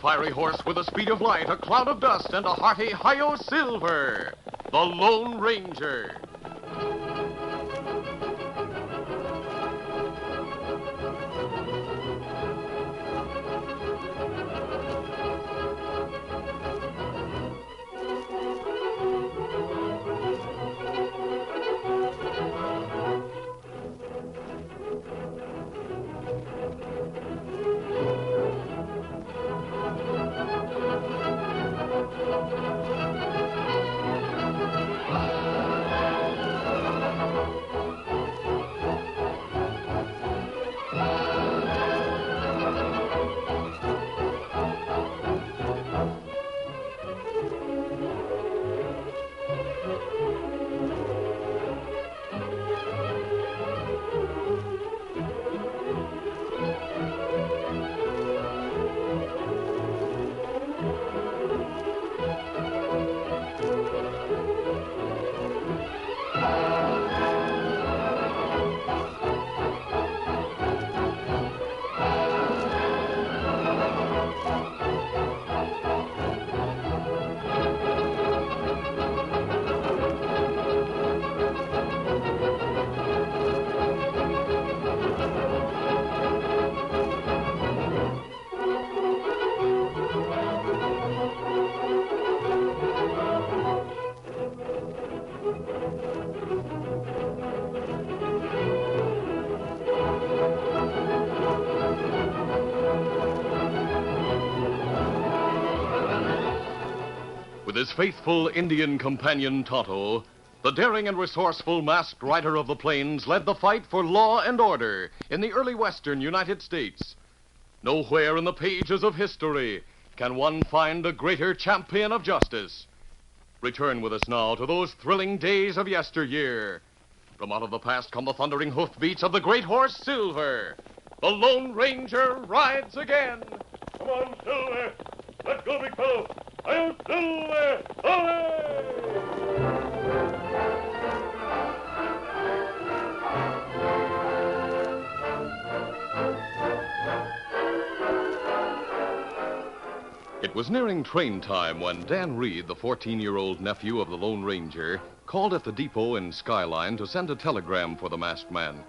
fiery horse with the speed of light, a cloud of dust, and a hearty hi-yo silver, the Lone Ranger. With his faithful Indian companion Tonto, the daring and resourceful masked rider of the plains led the fight for law and order in the early western United States. Nowhere in the pages of history can one find a greater champion of justice. Return with us now to those thrilling days of yesteryear. From out of the past come the thundering hoofbeats of the great horse Silver. The Lone Ranger rides again. Come on, Silver. Let's go, big fellow. I'll Silver! Away! It was nearing train time when Dan Reed, the 14-year-old nephew of the Lone Ranger, called at the depot in Skyline to send a telegram for the masked man.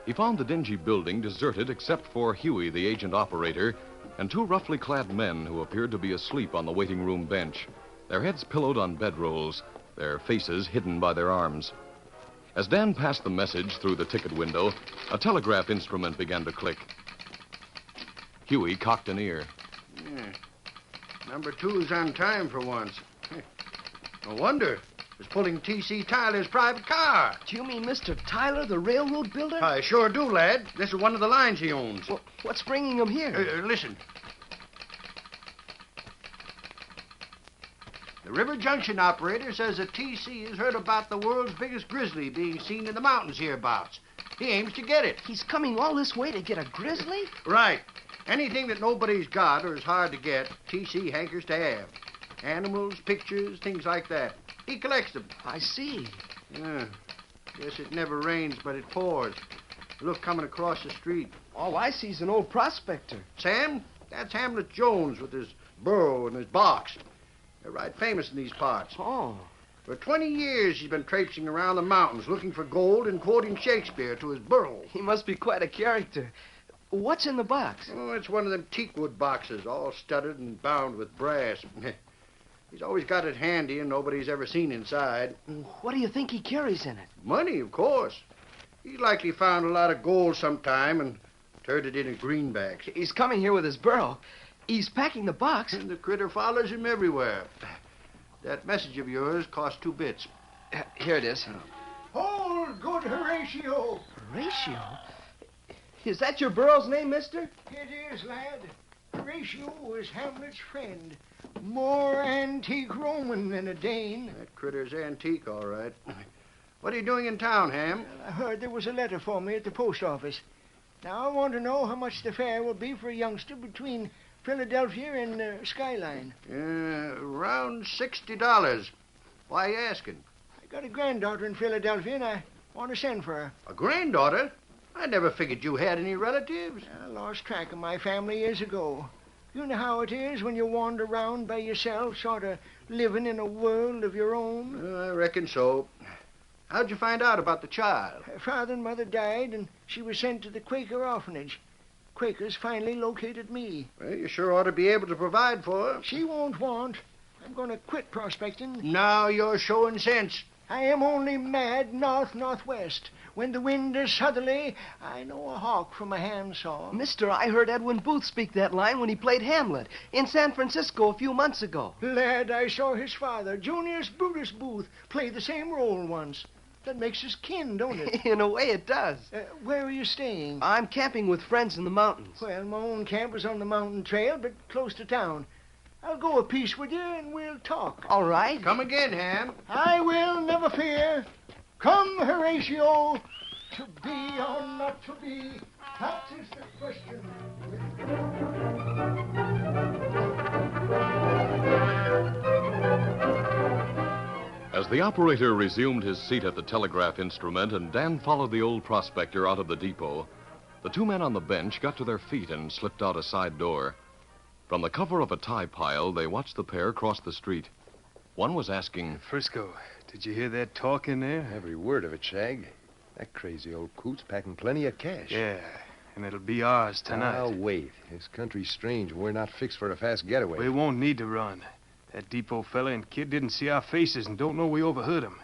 He found the dingy building deserted except for Huey, the agent operator, and two roughly clad men who appeared to be asleep on the waiting room bench, their heads pillowed on bedrolls, their faces hidden by their arms. As Dan passed the message through the ticket window, a telegraph instrument began to click. Huey cocked an ear. Yeah. Number 2's on time for once. No wonder. He's pulling T.C. Tyler's private car. Do you mean Mr. Tyler, the railroad builder? I sure do, lad. This is one of the lines he owns. Well, what's bringing him here? Listen. The River Junction operator says that T.C. has heard about the world's biggest grizzly being seen in the mountains hereabouts. He aims to get it. He's coming all this way to get a grizzly? Right. Anything that nobody's got or is hard to get, T.C. hankers to have. Animals, pictures, things like that. He collects them. I see. Yeah. Guess it never rains, but it pours. Look, coming across the street. All I see is an old prospector. Sam, that's Hamlet Jones with his burro and his box. They're right famous in these parts. Oh. For 20 years, he's been traipsing around the mountains looking for gold and quoting Shakespeare to his burro. He must be quite a character. What's in the box? Oh, it's one of them teakwood boxes, all studded and bound with brass. He's always got it handy, and nobody's ever seen inside. What do you think he carries in it? Money, of course. He likely found a lot of gold sometime and turned it into greenbacks. He's coming here with his burro. He's packing the box. And the critter follows him everywhere. That message of yours cost 2 bits. Here it is. Hold, good Horatio. Horatio? Is that your burro's name, mister? It is, lad. Horatio is Hamlet's friend. More antique Roman than a Dane. That critter's antique, all right. What are you doing in town, Ham? I heard there was a letter for me at the post office. Now, I want to know how much the fare will be for a youngster between Philadelphia and Skyline. Around $60. Why are you asking? I got a granddaughter in Philadelphia, and I want to send for her. A granddaughter? I never figured you had any relatives. I lost track of my family years ago. You know how it is when you wander around by yourself, sort of living in a world of your own. I reckon so. How'd you find out about the child? Her father and mother died, and she was sent to the Quaker orphanage. Quakers finally located me. Well, you sure ought to be able to provide for her. She won't want. I'm going to quit prospecting. Now you're showing sense. I am only mad north-northwest. When the wind is southerly, I know a hawk from a handsaw. Mister, I heard Edwin Booth speak that line when he played Hamlet in San Francisco a few months ago. Lad, I saw his father, Junius Brutus Booth, play the same role once. That makes us kin, don't it? In a way, it does. Where are you staying? I'm camping with friends in the mountains. Well, my own camp is on the mountain trail, but close to town. I'll go a piece with you, and we'll talk. All right. Come again, Ham. I will, never fear. Come, Horatio. To be or not to be, that is the question. As the operator resumed his seat at the telegraph instrument and Dan followed the old prospector out of the depot, the two men on the bench got to their feet and slipped out a side door. From the cover of a tie pile, they watched the pair cross the street. One was asking, Frisco, did you hear that talk in there? Every word of it, Shag. That crazy old coot's packing plenty of cash. Yeah, and it'll be ours tonight. I'll wait. This country's strange, and we're not fixed for a fast getaway. We won't need to run. That depot fella and kid didn't see our faces and don't know we overheard them.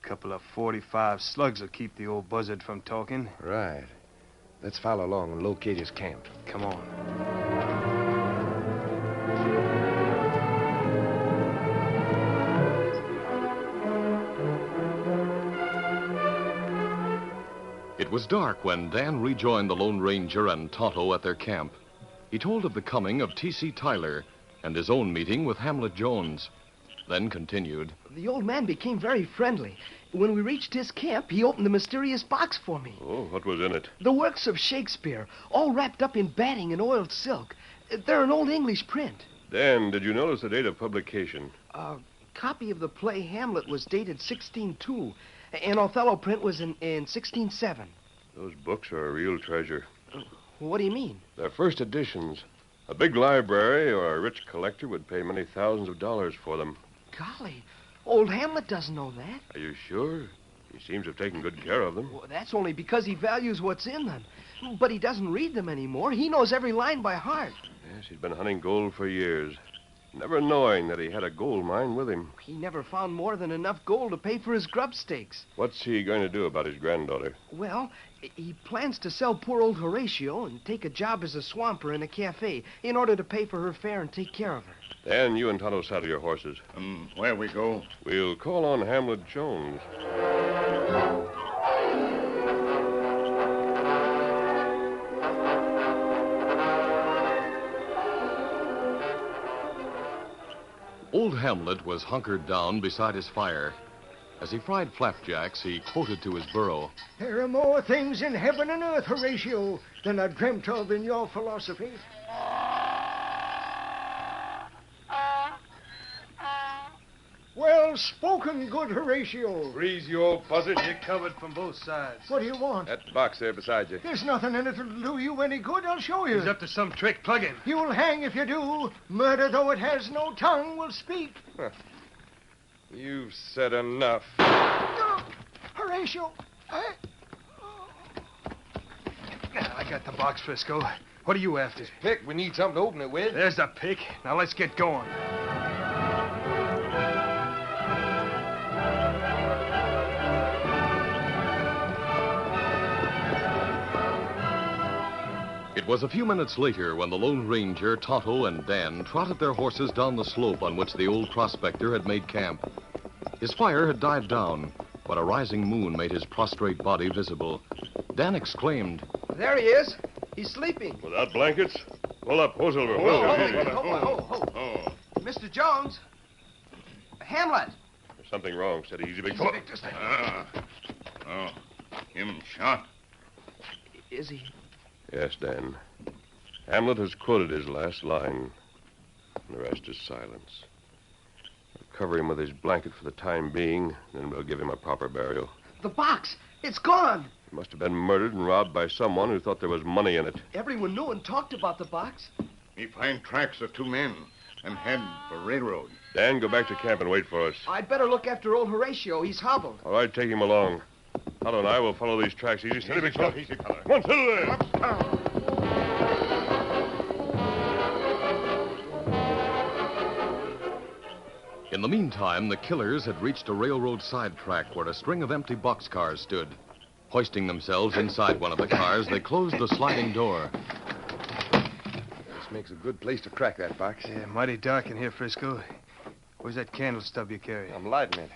A couple of 45 slugs will keep the old buzzard from talking. Right. Let's follow along and locate his camp. Come on. It was dark when Dan rejoined the Lone Ranger and Tonto at their camp. He told of the coming of T.C. Tyler and his own meeting with Hamlet Jones. Then continued. The old man became very friendly. When we reached his camp, he opened the mysterious box for me. Oh, what was in it? The works of Shakespeare, all wrapped up in batting and oiled silk. They're an old English print. Dan, did you notice the date of publication? A copy of the play Hamlet was dated 1602. An Othello print was in 1607. Those books are a real treasure. What do you mean? They're first editions. A big library or a rich collector would pay many thousands of dollars for them. Golly, old Hamlet doesn't know that. Are you sure? He seems to have taken good care of them. Well, that's only because he values what's in them. But he doesn't read them anymore. He knows every line by heart. Yes, he'd been hunting gold for years, never knowing that he had a gold mine with him. He never found more than enough gold to pay for his grub stakes. What's he going to do about his granddaughter? Well, he plans to sell poor old Horatio and take a job as a swamper in a cafe in order to pay for her fare and take care of her. Dan, you and Tonto saddle your horses. Where we go? We'll call on Hamlet Jones. Old Hamlet was hunkered down beside his fire. As he fried flapjacks, he quoted to his burro. There are more things in heaven and earth, Horatio, than I dreamt of in your philosophy. Well spoken, good Horatio. Freeze, you old buzzard. You're covered from both sides. What do you want? That box there beside you. There's nothing in it that'll do you any good. I'll show you. He's up to some trick. Plug him. You'll hang if you do. Murder, though it has no tongue, will speak. You've said enough. Horatio, I got the box, Frisco. What are you after? Pick, we need something to open it with. There's the pick. Now let's get going. It was a few minutes later when the Lone Ranger, Tonto, and Dan trotted their horses down the slope on which the old prospector had made camp. His fire had died down, but a rising moon made his prostrate body visible. Dan exclaimed, There he is. He's sleeping. Without blankets? Pull up, Hoselver. Mr. Jones. Hamlet. There's something wrong. Steady, easy, big fella. Him shot. Is he? Yes, Dan. Hamlet has quoted his last line. And the rest is silence. We'll cover him with his blanket for the time being, then we'll give him a proper burial. The box. It's gone. He must have been murdered and robbed by someone who thought there was money in it. Everyone knew and talked about the box. We find tracks of two men and head for railroad. Dan, go back to camp and wait for us. I'd better look after old Horatio. He's hobbled. All right, take him along. Otto and I will follow these tracks. Easy, steady, big fella. Easy, fella. Come on, settle there. In the meantime, the killers had reached a railroad sidetrack where a string of empty boxcars stood. Hoisting themselves inside one of the cars, they closed the sliding door. This makes a good place to crack that box. Yeah, mighty dark in here, Frisco. Where's that candle stub you carry? I'm lighting it.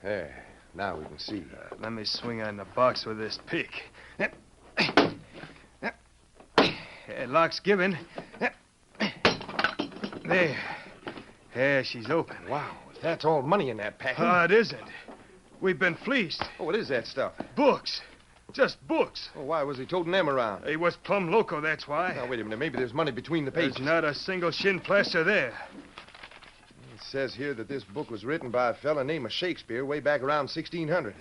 There. Now we can see. Let me swing on the box with this pick. Lock's given. There. Yeah, she's open. Wow, that's all money in that package. It isn't. We've been fleeced. Oh, what is that stuff? Books. Just books. Oh, why was he toting them around? He was plumb loco, that's why. Now, wait a minute. Maybe there's money between the pages. There's not a single shin plaster there. It says here that this book was written by a fella named Shakespeare way back around 1600.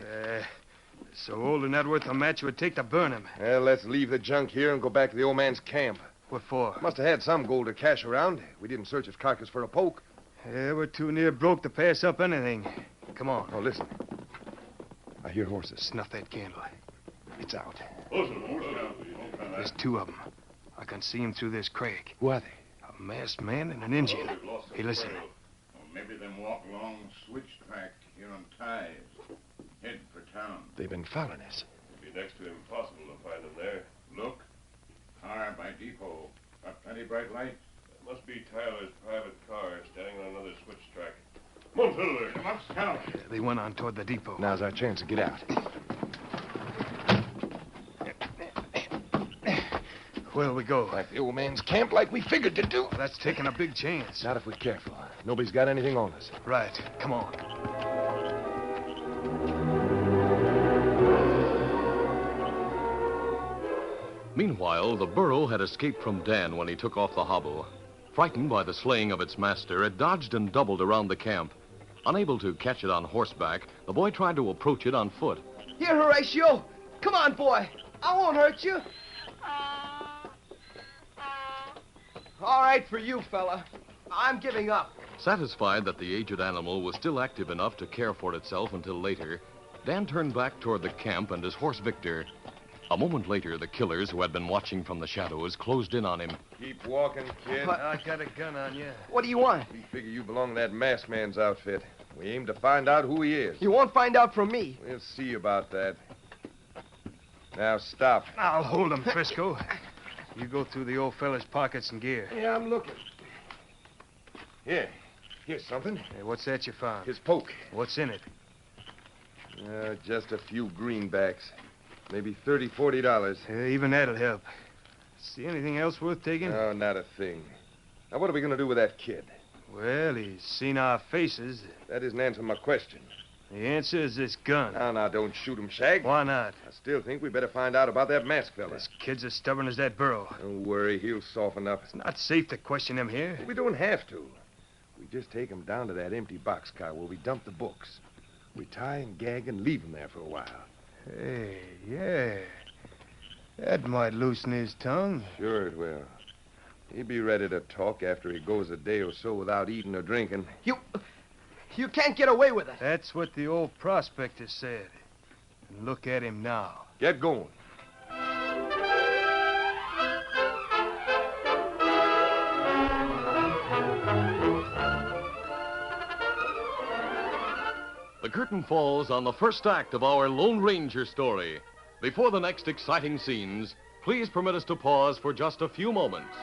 So old and not worth a match it would take to burn him. Well, let's leave the junk here and go back to the old man's camp. What for? Must have had some gold or cash around. We didn't search his carcass for a poke. Yeah, we're too near broke to pass up anything. Come on. Oh, listen. I hear horses. Snuff that candle. It's out. There's two of them. I can see them through this crack. Who are they? A masked man and an Indian. Hey, listen. Well, maybe them walk along switch track here on ties. Head for town. They've been following us. It'd be next to impossible to find them there. Look. Car by depot. Got plenty bright lights. That must be Tyler's private car standing on another switch track. Come on, settle there. Come up, Scout. They went on toward the depot. Now's our chance to get out. Where'll we go? Back to the old man's camp like we figured to do. That's taking a big chance. Not if we're careful. Nobody's got anything on us. Right. Come on. Meanwhile, the burro had escaped from Dan when he took off the hobble. Frightened by the slaying of its master, it dodged and doubled around the camp. Unable to catch it on horseback, the boy tried to approach it on foot. Here, Horatio. Come on, boy. I won't hurt you. All right for you, fella. I'm giving up. Satisfied that the aged animal was still active enough to care for itself until later, Dan turned back toward the camp and his horse Victor. A moment later, the killers, who had been watching from the shadows, closed in on him. Keep walking, kid. I got a gun on you. What do you want? We figure you belong to that masked man's outfit. We aim to find out who he is. You won't find out from me. We'll see about that. Now, stop. I'll hold him, Frisco. You go through the old fella's pockets and gear. Yeah, I'm looking. Here. Here's something. Hey, what's that you found? His poke. What's in it? Just a few greenbacks. Maybe $30, $40. Even that'll help. See anything else worth taking? No, not a thing. Now, what are we going to do with that kid? Well, he's seen our faces. That isn't answering my question. The answer is this gun. Now, don't shoot him, Shag. Why not? I still think we better find out about that masked fella. This kid's as stubborn as that burro. Don't worry, he'll soften up. It's not safe to question him here. We don't have to. We just take him down to that empty boxcar where we dump the books. We tie and gag and leave him there for a while. Hey, yeah. That might loosen his tongue. Sure it will. He'll be ready to talk after he goes a day or so without eating or drinking. You can't get away with it. That's what the old prospector said. And look at him now. Get going. The curtain falls on the first act of our Lone Ranger story. Before the next exciting scenes, please permit us to pause for just a few moments.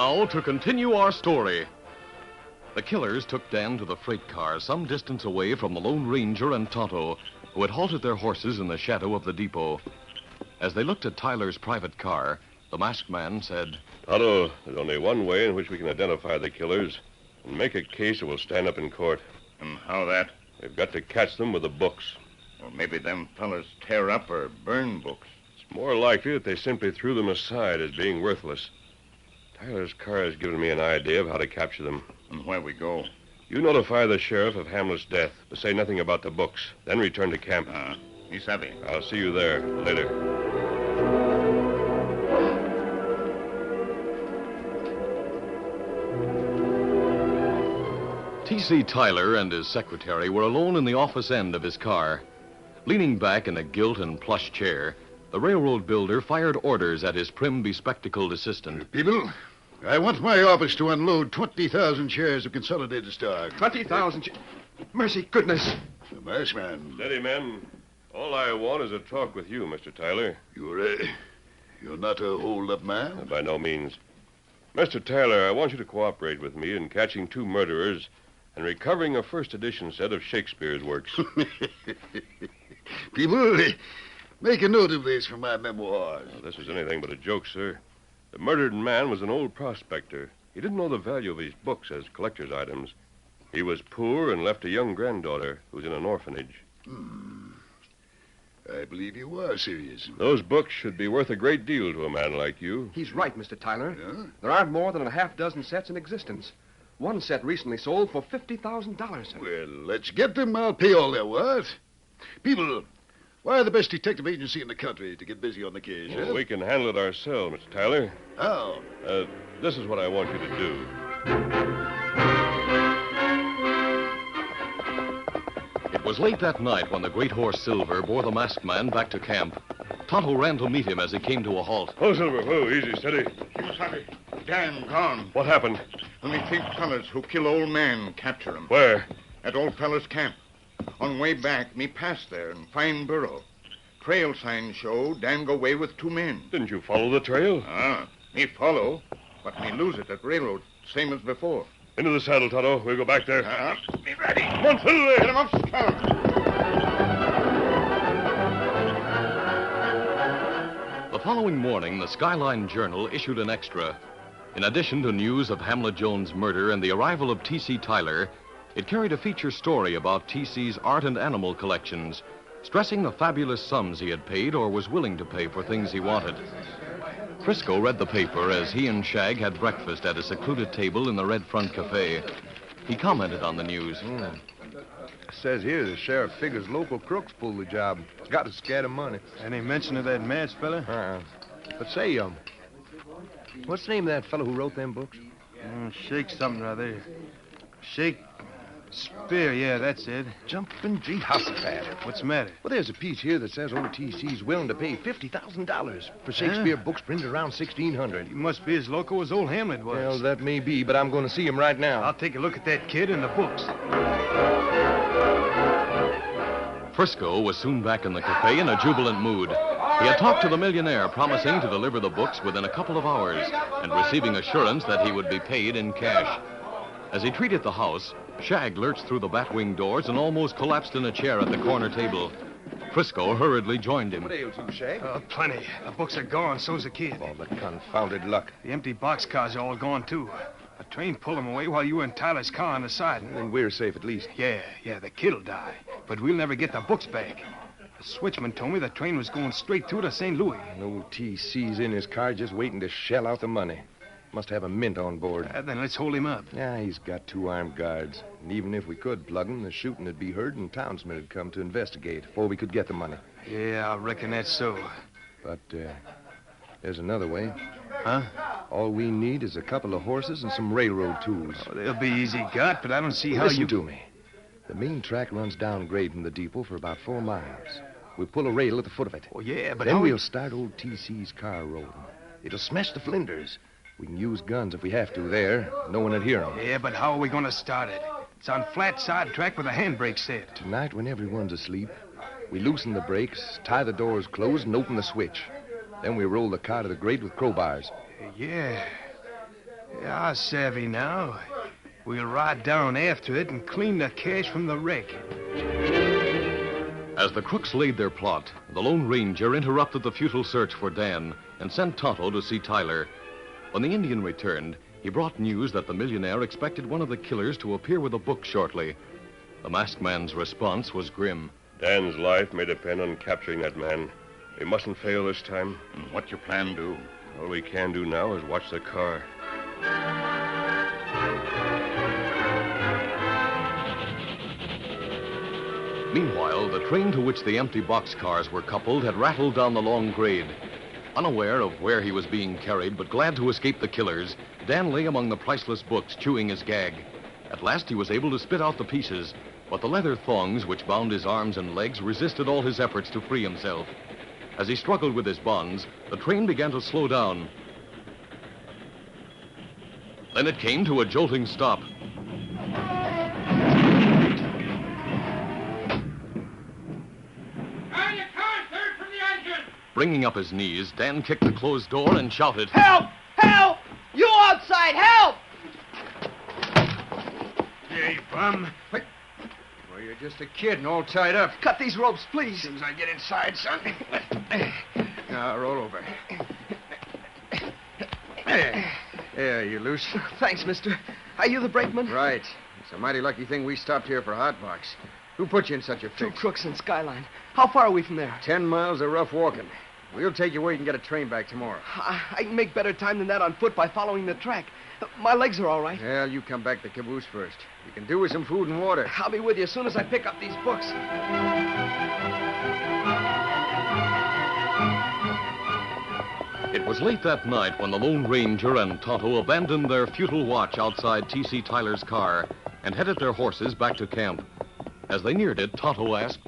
Now, to continue our story. The killers took Dan to the freight car some distance away from the Lone Ranger and Tonto, who had halted their horses in the shadow of the depot. As they looked at Tyler's private car, the masked man said, Tonto, there's only one way in which we can identify the killers and make a case that will stand up in court. And how that? We've got to catch them with the books. Or maybe them fellas tear up or burn books. It's more likely that they simply threw them aside as being worthless. Tyler's car has given me an idea of how to capture them. And where we go? You notify the sheriff of Hamlet's death, but say nothing about the books. Then return to camp. Me savvy. I'll see you there later. T.C. Tyler and his secretary were alone in the office end of his car. Leaning back in a gilt and plush chair, the railroad builder fired orders at his prim, bespectacled assistant. People, I want my office to unload 20,000 shares of Consolidated stock. 20,000. Mercy, goodness. The maskman. Steady, men. All I want is a talk with you, Mr. Tyler. You're not a hold-up man? By no means. Mr. Tyler, I want you to cooperate with me in catching 2 murderers and recovering a first edition set of Shakespeare's works. People, make a note of this for my memoirs. Well, this was anything but a joke, sir. The murdered man was an old prospector. He didn't know the value of his books as collector's items. He was poor and left a young granddaughter who's in an orphanage. I believe you are serious. Those books should be worth a great deal to a man like you. He's right, Mr. Tyler. Yeah? There aren't more than a half dozen sets in existence. One set recently sold for $50,000. Well, let's get them. I'll pay all they're worth. People, why the best detective agency in the country to get busy on the case, Well, we can handle it ourselves, Mr. Tyler. How? This is what I want you to do. It was late that night when the great horse Silver bore the masked man back to camp. Tonto ran to meet him as he came to a halt. Oh, Silver, whoa, easy, steady. Me savvy. Dan gone. What happened? And me think fellas who kill old man capture him. Where? At old fella's camp. On way back, me pass there and find burro. Trail signs show Dan go away with 2 men. Didn't you follow the trail? Me follow, but me lose it at railroad, same as before. Into the saddle, Tonto. We'll go back there. Be ready. Come on, Silver. Get him up, scout. The following morning, the Skyline Journal issued an extra. In addition to news of Hamlet Jones' murder and the arrival of T.C. Tyler, it carried a feature story about T.C.'s art and animal collections, stressing the fabulous sums he had paid or was willing to pay for things he wanted. Frisco read the paper as he and Shag had breakfast at a secluded table in the Red Front Cafe. He commented on the news. Says here the sheriff figures local crooks pulled the job. Got to scatter money. Any mention of that masked fella? But say, what's the name of that fellow who wrote them books? Shake something or other. Shake... Spear, yeah, that's it. Jumpin' Jehoshaphat. What's the matter? Well, there's a piece here that says OTC's willing to pay $50,000 for Shakespeare books printed around 1600. He must be as loco as old Hamlet was. Well, that may be, but I'm going to see him right now. I'll take a look at that kid and the books. Frisco was soon back in the cafe in a jubilant mood. He had talked to the millionaire, promising to deliver the books within a couple of hours and receiving assurance that he would be paid in cash. As he treated the house, Shag lurched through the batwing doors and almost collapsed in a chair at the corner table. Frisco hurriedly joined him. What ails you, Shag? Plenty. The books are gone, so's the kid. All the confounded luck. The empty boxcars are all gone, too. A train pulled them away while you were in Tyler's car on the side. Then we're safe at least. Yeah, the kid'll die. But we'll never get the books back. The switchman told me the train was going straight through to St. Louis. No TC's in his car just waiting to shell out the money. Must have a mint on board. Then let's hold him up. Yeah, he's got 2 armed guards. And even if we could plug him, the shooting would be heard and townsmen would come to investigate before we could get the money. Yeah, I reckon that's so. But there's another way. Huh? All we need is a couple of horses and some railroad tools. They'll be easy got, but I don't see how Listen you... to me. The main track runs down grade from the depot for about 4 miles. We'll pull a rail at the foot of it. Oh, yeah, but then how... we'll start old TC's car rolling. It'll smash the flinders. We can use guns if we have to there. No one would hear them. Yeah, but how are we going to start it? It's on flat side track with a handbrake set. Tonight, when everyone's asleep, we loosen the brakes, tie the doors closed, and open the switch. Then we roll the car to the grate with crowbars. Yeah. Yeah, savvy now. We'll ride down after it and clean the cash from the wreck. As the crooks laid their plot, the Lone Ranger interrupted the futile search for Dan and sent Tonto to see Tyler. When the Indian returned, he brought news that the millionaire expected one of the killers to appear with a book shortly. The masked man's response was grim. Dan's life may depend on capturing that man. We mustn't fail this time. What your plan do? All we can do now is watch the car. Meanwhile, the train to which the empty boxcars were coupled had rattled down the long grade. Unaware of where he was being carried, but glad to escape the killers, Dan lay among the priceless books, chewing his gag. At last he was able to spit out the pieces, but the leather thongs which bound his arms and legs resisted all his efforts to free himself. As he struggled with his bonds, the train began to slow down. Then it came to a jolting stop. Bringing up his knees, Dan kicked the closed door and shouted, Help! Help! You outside! Help! Hey, bum. Well, you're just a kid and all tied up. Cut these ropes, please. As soon as I get inside, son. Now, roll over. There, you loose. Thanks, mister. Are you the brakeman? Right. It's a mighty lucky thing we stopped here for hot box. Who put you in such a fix? 2 crooks in Skyline. How far are we from there? 10 miles of rough walking. We'll take you where you can get a train back tomorrow. I can make better time than that on foot by following the track. My legs are all right. Well, you come back to caboose first. You can do with some food and water. I'll be with you as soon as I pick up these books. It was late that night when the Lone Ranger and Tonto abandoned their futile watch outside T.C. Tyler's car and headed their horses back to camp. As they neared it, Tonto asked,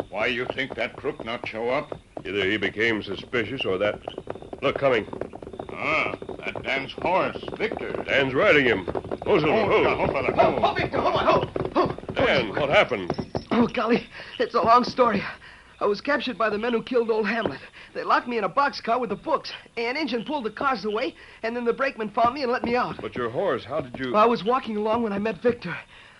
Why you think that crook not show up? Either he became suspicious or that... Look, coming. Ah, that Dan's horse, Victor. Dan's riding him. Ho, Silver, ho. Fella, Oh, Victor, hold on, ho! Dan, what happened? Oh, golly, it's a long story. I was captured by the men who killed old Hamlet. They locked me in a boxcar with the books. An engine pulled the cars away, and then the brakeman found me and let me out. But your horse, how did you... I was walking along when I met Victor.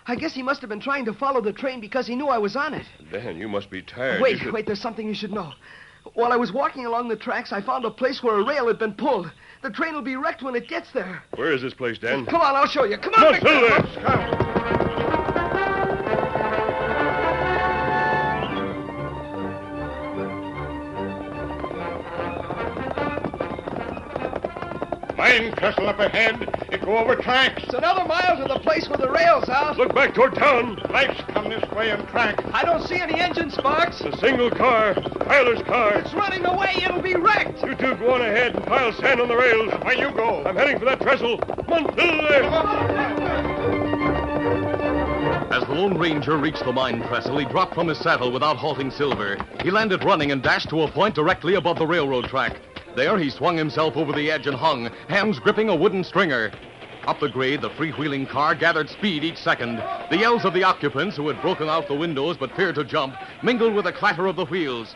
I guess he must have been trying to follow the train because he knew I was on it. Dan, you must be tired. Wait, there's something you should know. While I was walking along the tracks, I found a place where a rail had been pulled. The train will be wrecked when it gets there. Where is this place, Dan? Come on, I'll show you. Come on, Victor. Silver! Come. Mine trestle up ahead. It go over tracks. It's another mile to the place where the rails are. Look back toward town. Lights come this way on track. I don't see any engine sparks. It's a single car. Tyler's car. It's running away. It'll be wrecked. You two go on ahead and pile sand on the rails. Where you go? I'm heading for that trestle. Come on, Silver! As the Lone Ranger reached the mine trestle, he dropped from his saddle without halting Silver. He landed running and dashed to a point directly above the railroad track. There, he swung himself over the edge and hung, hands gripping a wooden stringer. Up the grade, the freewheeling car gathered speed each second. The yells of the occupants, who had broken out the windows but feared to jump, mingled with the clatter of the wheels.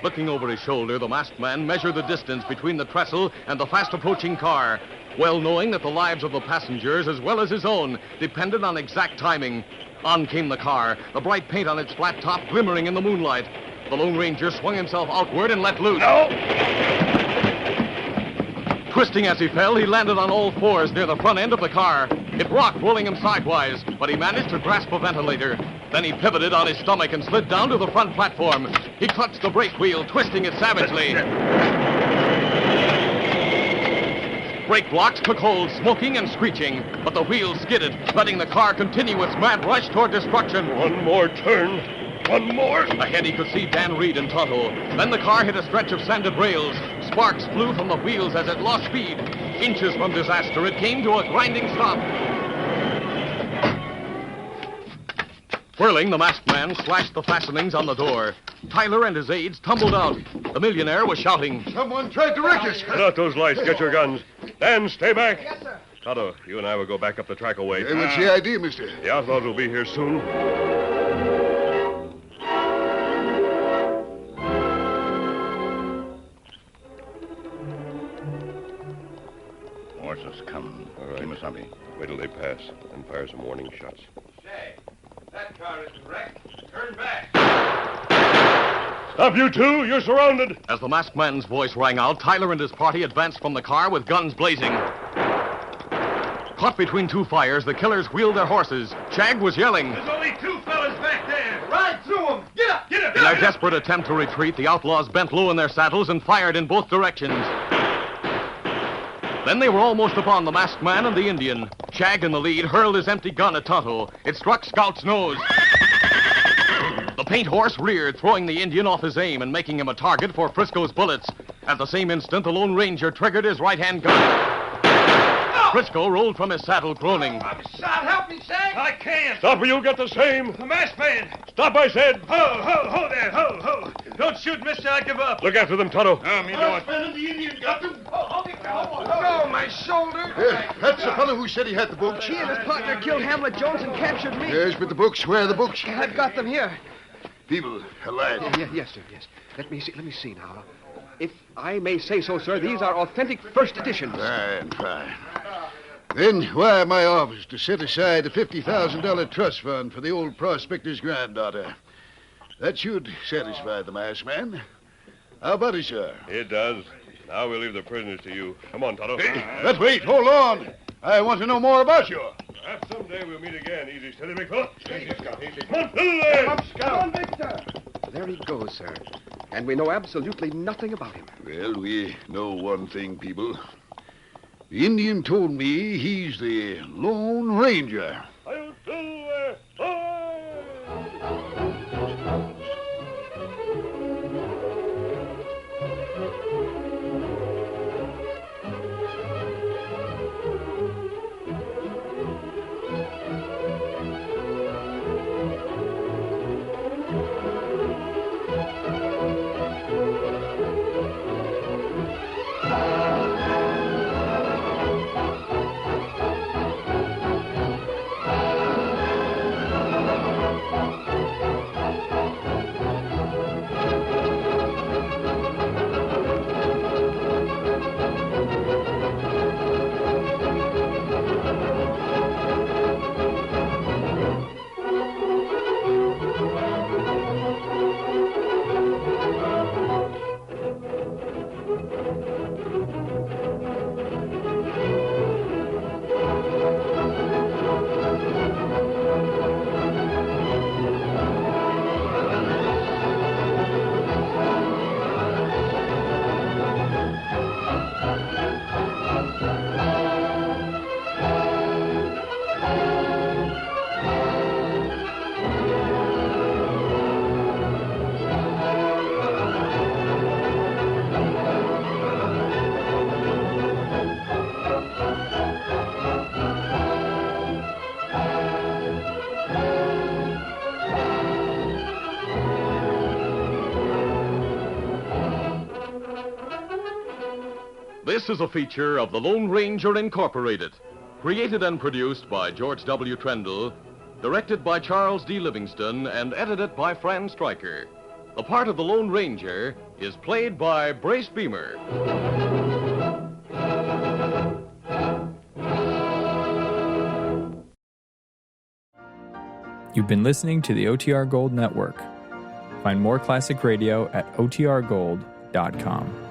Looking over his shoulder, the masked man measured the distance between the trestle and the fast-approaching car, well knowing that the lives of the passengers, as well as his own, depended on exact timing. On came the car, the bright paint on its flat top glimmering in the moonlight. The Lone Ranger swung himself outward and let loose. No! Twisting as he fell, he landed on all fours near the front end of the car. It rocked, rolling him sidewise, but he managed to grasp a ventilator. Then he pivoted on his stomach and slid down to the front platform. He clutched the brake wheel, twisting it savagely. Brake blocks took hold, smoking and screeching, but the wheels skidded, letting the car continue its mad rush toward destruction. One more turn. One more. Ahead he could see Dan Reed and Tonto. Then the car hit a stretch of sanded rails. Sparks flew from the wheels as it lost speed. Inches from disaster, it came to a grinding stop. Whirling, the masked man slashed the fastenings on the door. Tyler and his aides tumbled out. The millionaire was shouting. Someone tried to wreck us. Put out those lights. Get your guns. Dan, stay back. Yes, sir. Tonto, you and I will go back up the track away. What's the idea, mister? The outlaws will be here soon. horses come. All right. Kimasabi. Wait till they pass and fire some warning shots. Say, that car isn't wrecked. Turn back. Stop, you two! You're surrounded! As the masked man's voice rang out, Tyler and his party advanced from the car with guns blazing. Caught between two fires, the killers wheeled their horses. Shag was yelling. There's only two fellas back there. Ride through them. Get up, get up. In their desperate attempt to retreat, the outlaws bent low in their saddles and fired in both directions. Then they were almost upon the masked man and the Indian. Shag in the lead hurled his empty gun at Tonto. It struck Scout's nose. The paint horse reared, throwing the Indian off his aim and making him a target for Frisco's bullets. At the same instant, the Lone Ranger triggered his right-hand gun. Frisco rolled from his saddle, groaning. I'm shot. Help me, Shag. I can't. Stop or you'll get the same. The masked man. Stop, I said. Ho there. Ho. Don't shoot, mister. I give up. Look after them, Tonto. No, me do it. The Indian got them. Oh, my shoulder. That's the fellow who said he had the books. He and his partner killed Hamlet Jones and captured me. Yes, but the books, where are the books? I've got them here. People, alive. Yes, sir, yes. Let me see now. If I may say so, sir, these are authentic first editions. Fine. Then why my office to set aside a $50,000 trust fund for the old prospector's granddaughter? That should satisfy the masked man. How about it, sir? It does. Now we'll leave the prisoners to you. Come on, Tonto. But wait, hold on. I want to know more about you. Perhaps someday we'll meet again. Easy, steady, big fella. Easy, Scout. Easy. Come on, Victor. There he goes, sir. And we know absolutely nothing about him. Well, we know one thing, people. The Indian told me he's the Lone Ranger. This is a feature of the Lone Ranger Incorporated. Created and produced by George W. Trendle, directed by Charles D. Livingston, and edited by Fran Stryker. The part of the Lone Ranger is played by Brace Beamer. You've been listening to the OTR Gold Network. Find more classic radio at otrgold.com.